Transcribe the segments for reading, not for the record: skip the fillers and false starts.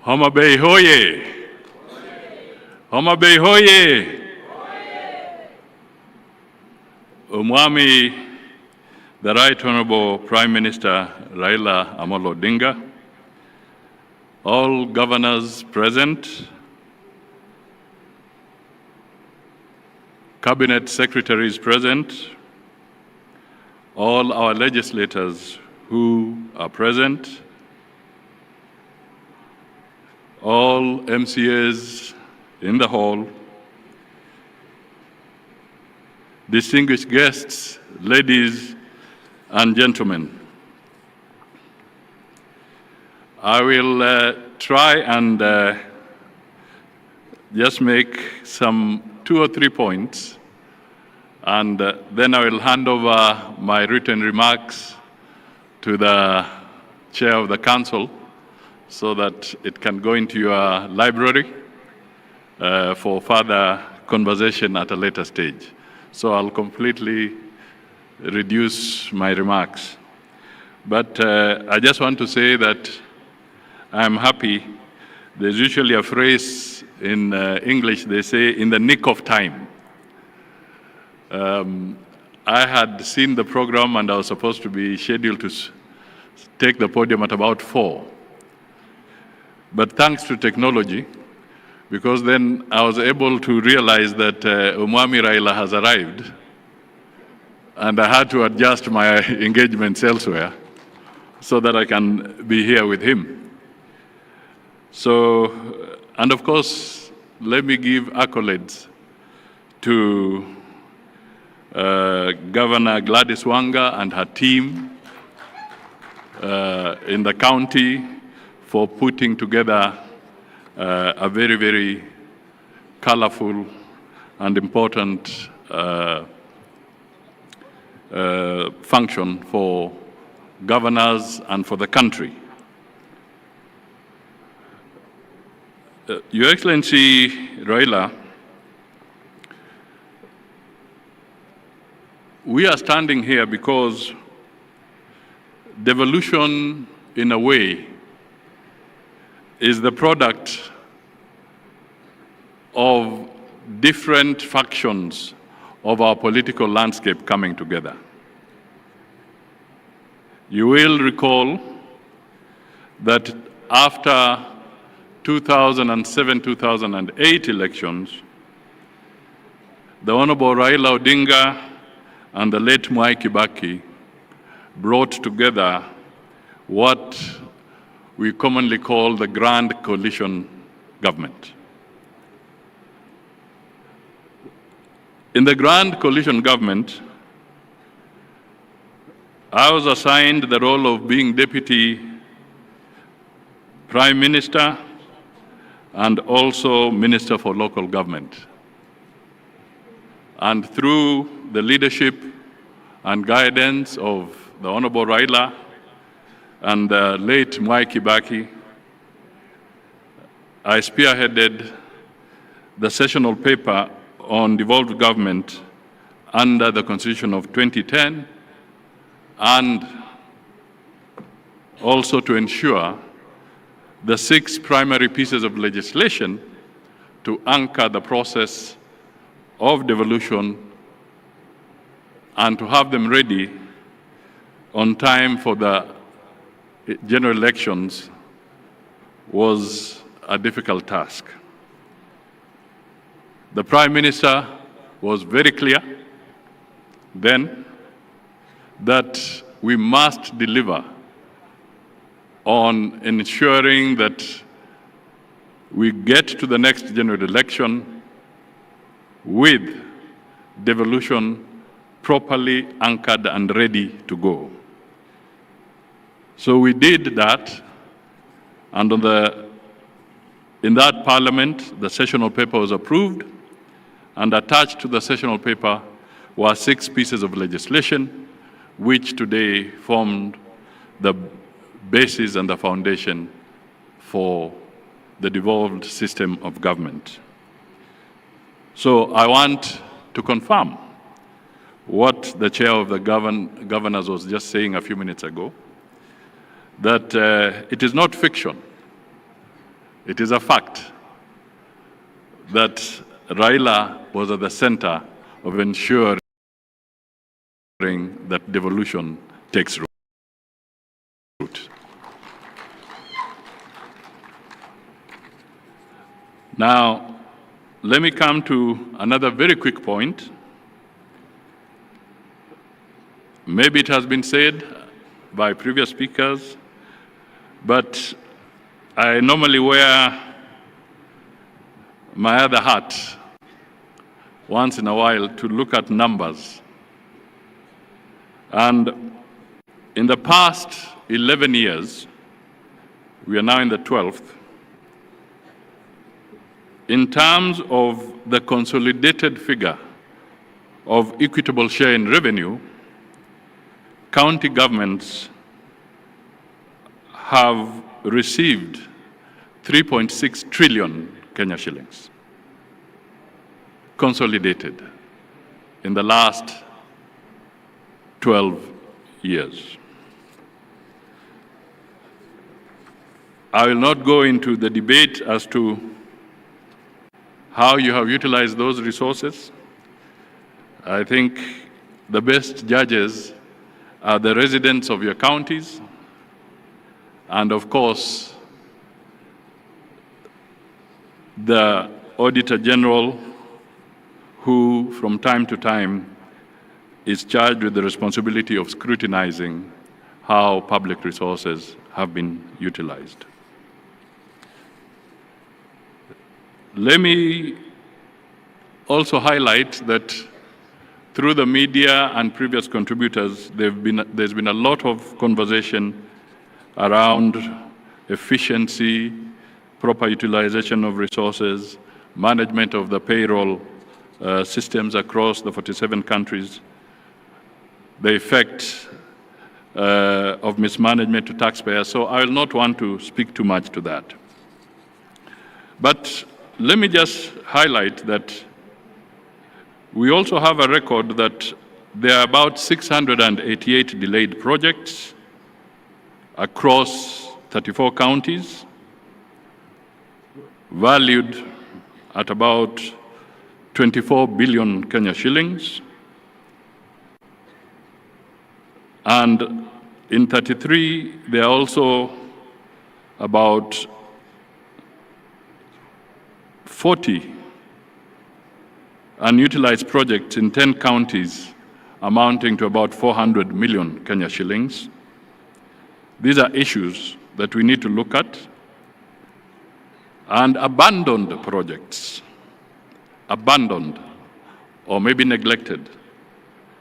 Homa Bay hoye! Homa Bay hoye! Umwami, the Right Honorable Prime Minister Raila Amolo Odinga, all governors present, cabinet secretaries present, all our legislators who are present, all MCAs in the hall, distinguished guests, ladies and gentlemen. I will try and just make some 2 or 3 points, and then I will hand over my written remarks to the Chair of the Council so that it can go into your library for further conversation at a later stage. So I'll completely reduce my remarks. But I just want to say that I'm happy. There's usually a phrase in English, they say, in the nick of time. I had seen the program and I was supposed to be scheduled to take the podium at about 4. But thanks to technology, because then I was able to realize that Umwami Raila has arrived, and I had to adjust my engagements elsewhere so that I can be here with him. So, and of course, let me give accolades to Governor Gladys Wanga and her team in the county for putting together a very, very colorful and important function for governors and for the country. Your Excellency Raila, we are standing here because devolution, in a way, is the product of different factions of our political landscape coming together. You will recall that after 2007-2008 elections, the Honorable Raila Odinga and the late Mwai Kibaki brought together what we commonly call the Grand Coalition Government. In the Grand Coalition Government, I was assigned the role of being Deputy Prime Minister and also Minister for Local Government. And through the leadership and guidance of the Honorable Raila and the late Mwai Kibaki, I spearheaded the sessional paper on devolved government under the Constitution of 2010, and also to ensure the 6 primary pieces of legislation to anchor the process of devolution and to have them ready on time for the general elections was a difficult task. The Prime Minister was very clear then that we must deliver on ensuring that we get to the next general election with devolution properly anchored and ready to go. So we did that, and in that parliament, the sessional paper was approved, and attached to the sessional paper were 6 pieces of legislation, which today formed the basis and the foundation for the devolved system of government. So I want to confirm what the chair of the governors was just saying a few minutes ago, that it is not fiction It is a fact that Raila was at the center of ensuring that devolution takes root. Now, let me come to another very quick point. Maybe it has been said by previous speakers, but I normally wear my other hat once in a while to look at numbers. And in the past 11 years, we are now in the 12th, in terms of the consolidated figure of equitable share in revenue, county governments have received 3.6 trillion Kenya shillings, consolidated in the last 12 years. I will not go into the debate as to how you have utilized those resources. I think the best judges are the residents of your counties, and of course, the Auditor General, who from time to time is charged with the responsibility of scrutinizing how public resources have been utilized. Let me also highlight that through the media and previous contributors, there's been a lot of conversation around efficiency, proper utilization of resources, management of the payroll systems across the 47 countries, the effect of mismanagement to taxpayers. So I will not want to speak too much to that. But let me just highlight that we also have a record that there are about 688 delayed projects across 34 counties, valued at about 24 billion Kenya shillings. And in 33, there are also about 40 unutilized projects in 10 counties amounting to about 400 million Kenya shillings. These are issues that we need to look at. And abandoned projects, abandoned or maybe neglected.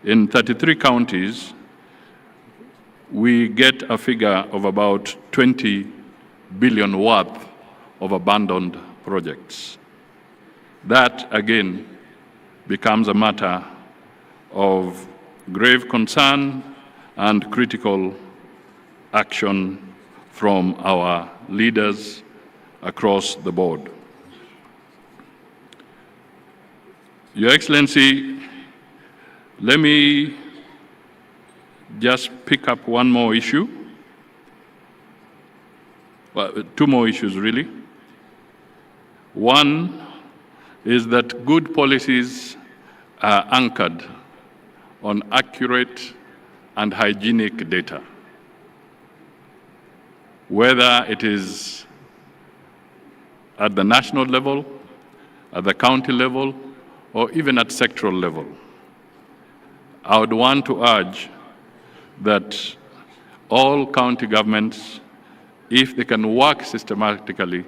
In 33 counties, we get a figure of about 20 billion worth of abandoned projects. That, again, becomes a matter of grave concern and critical action from our leaders across the board. Your Excellency, let me just pick up one more issue. Well, two more issues, really. One is that good policies are anchored on accurate and hygienic data, whether it is at the national level, at the county level, or even at sectoral level. I would want to urge that all county governments, if they can work systematically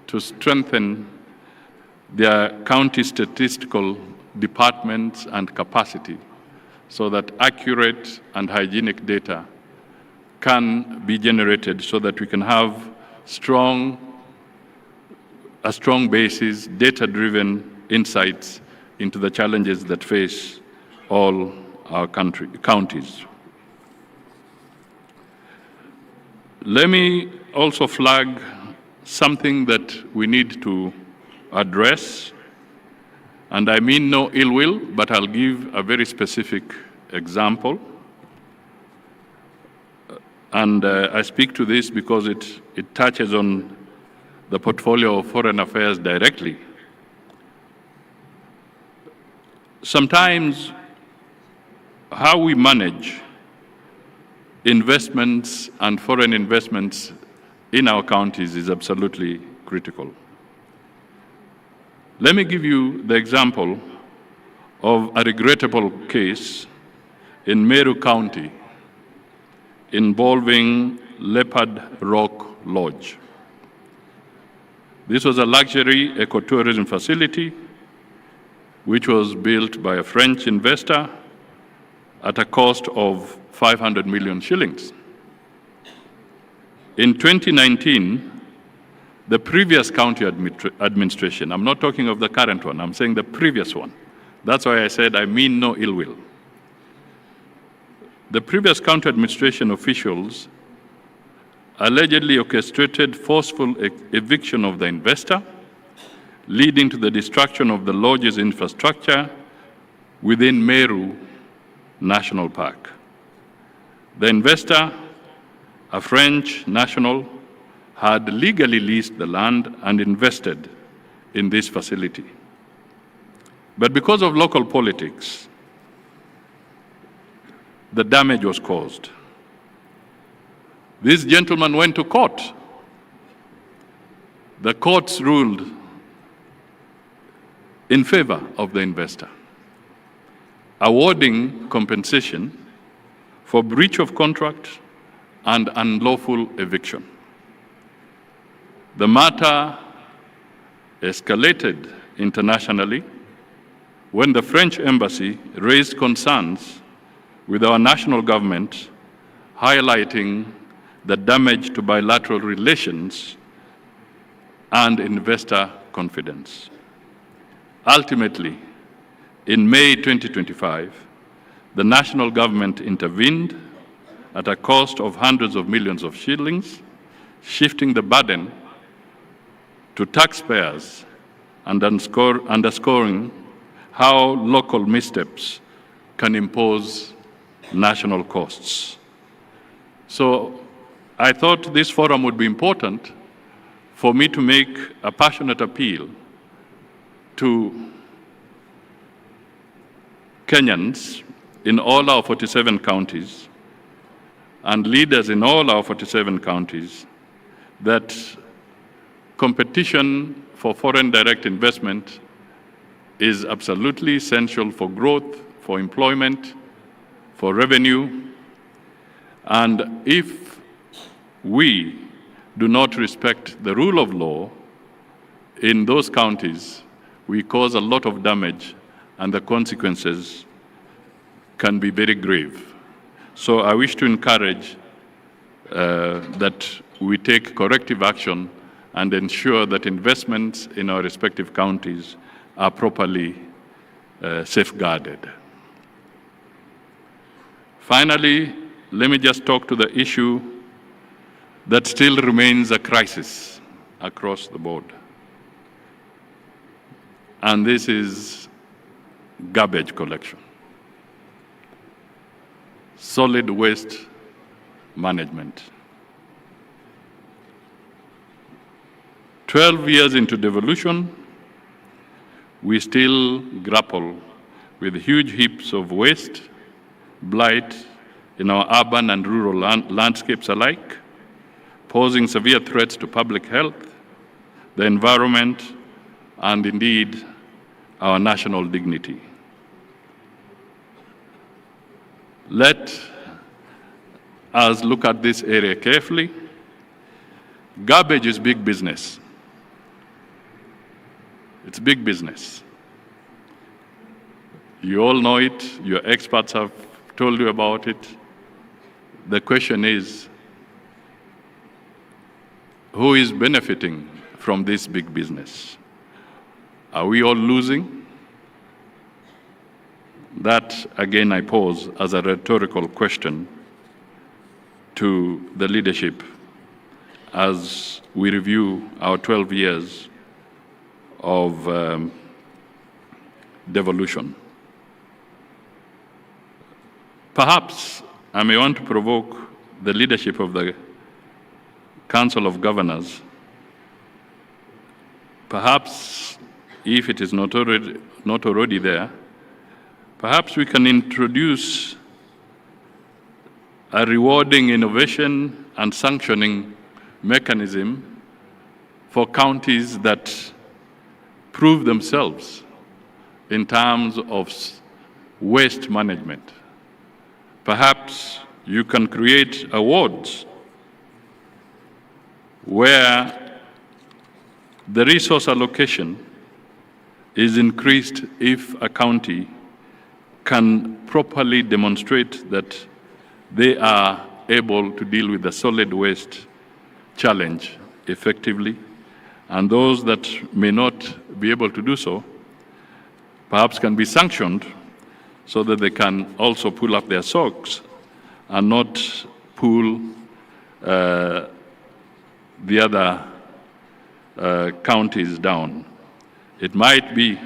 to strengthen their county statistical departments and capacity so that accurate and hygienic data can be generated so that we can have a strong basis, data-driven insights into the challenges that face all our counties. Let me also flag something that we need to address, and I mean no ill will, but I'll give a very specific example. And I speak to this because it touches on the portfolio of foreign affairs directly. Sometimes how we manage investments and foreign investments in our counties is absolutely critical. Let me give you the example of a regrettable case in Meru County involving Leopard Rock Lodge. This was a luxury ecotourism facility which was built by a French investor at a cost of 500 million shillings. In 2019, the previous county administration, I'm not talking of the current one, I'm saying the previous one. That's why I said I mean no ill will. The previous county administration officials allegedly orchestrated forceful eviction of the investor, leading to the destruction of the lodge's infrastructure within Meru National Park. The investor, a French national, had legally leased the land and invested in this facility. But because of local politics, the damage was caused. This gentleman went to court. The courts ruled in favor of the investor, awarding compensation for breach of contract and unlawful eviction. The matter escalated internationally when the French embassy raised concerns with our national government, highlighting the damage to bilateral relations and investor confidence. Ultimately, in May 2025, the national government intervened at a cost of hundreds of millions of shillings, shifting the burden to taxpayers and underscoring how local missteps can impose national costs. So I thought this forum would be important for me to make a passionate appeal to Kenyans in all our 47 counties and leaders in all our 47 counties that competition for foreign direct investment is absolutely essential for growth, for employment, for revenue. And if we do not respect the rule of law in those counties, we cause a lot of damage and the consequences can be very grave. So I wish to encourage that we take corrective action and ensure that investments in our respective counties are properly safeguarded. Finally, let me just talk to the issue that still remains a crisis across the board. And this is garbage collection, solid waste management. 12 years into devolution, we still grapple with huge heaps of waste, blight in our urban and rural landscapes alike, posing severe threats to public health, the environment, and indeed our national dignity. Let us look at this area carefully. Garbage is big business. It's big business. You all know it, your experts have told you about it. The question is, who is benefiting from this big business? Are we all losing? That, again, I pose as a rhetorical question to the leadership as we review our 12 years of devolution. Perhaps I may want to provoke the leadership of the Council of Governors perhaps if it is not already there, perhaps we can introduce a rewarding innovation and sanctioning mechanism for counties that prove themselves in terms of waste management. Perhaps you can create awards where the resource allocation is increased if a county can properly demonstrate that they are able to deal with the solid waste challenge effectively, and those that may not be able to do so perhaps can be sanctioned so that they can also pull up their socks and not pull the other counties down. It might be,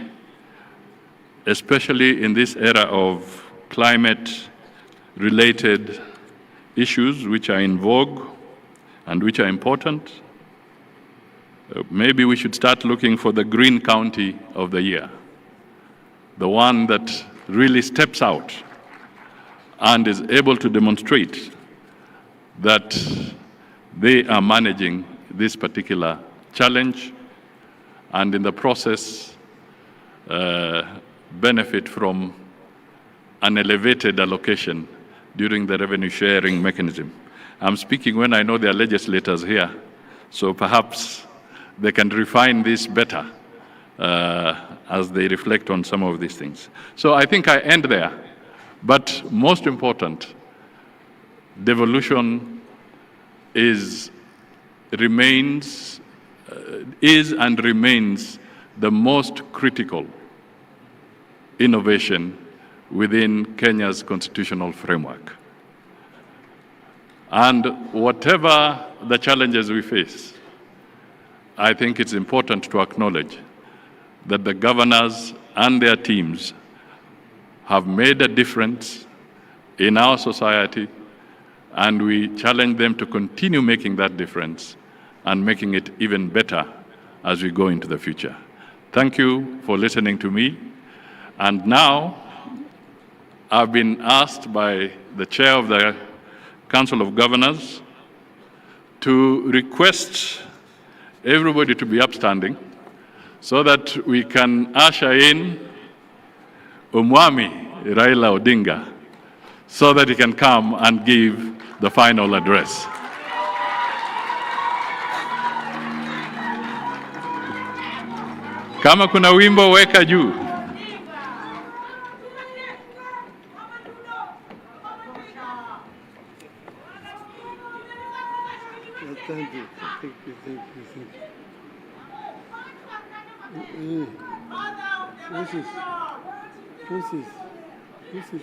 especially in this era of climate-related issues which are in vogue and which are important, maybe we should start looking for the Green County of the Year, the one that really steps out and is able to demonstrate that they are managing this particular challenge and in the process benefit from an elevated allocation during the revenue sharing mechanism. I'm speaking when I know there are legislators here, so perhaps they can refine this better as they reflect on some of these things. So I think I end there, but most important, devolution is and remains the most critical innovation within Kenya's constitutional framework. And whatever the challenges we face, I think it's important to acknowledge that the governors and their teams have made a difference in our society, and we challenge them to continue making that difference and making it even better as we go into the future. Thank you for listening to me. And now, I've been asked by the chair of the Council of Governors to request everybody to be upstanding so that we can usher in Umwami Raila Odinga so that he can come and give the final address. Kama kuna wimbo weka juu. Thank you. This is